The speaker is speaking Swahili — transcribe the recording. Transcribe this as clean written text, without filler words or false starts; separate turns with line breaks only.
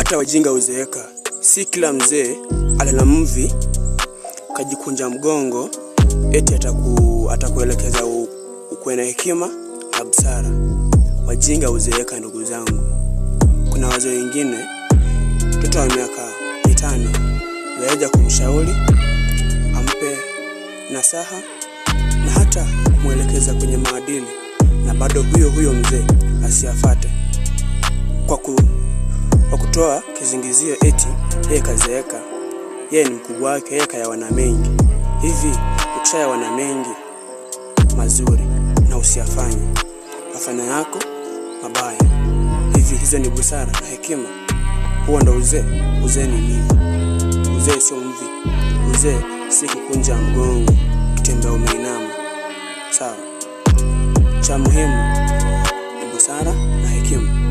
hata wajinga uzeeka. Si kila mzee alala mvi kajikunja mgongo eti atakuelekeza ukuwe na hekima na busara. Wajinga uzeeka ndugu zangu. Kuna wazee wengine mtoto wa miaka 5 yaja kumshauri, ampe nasaha na hata muelekeza kwenye maadili, na bado huyo mzee asiafate kwa kutoa kizingizio eti yeye kazeeka, yeye ni mkubwa wake, yeye kayawana mengi. Hivi ukishayawana mengi mazuri na usiyafanye, afanya yako mabaya. Hivi hizo ni busara na hekima? Huo ndo uzee. Uzee ni nini? Uzee sio mvi. Uzee si kukunja mgongo kutembea umeinama. Sawa? Cha muhimu ni busara na hekima.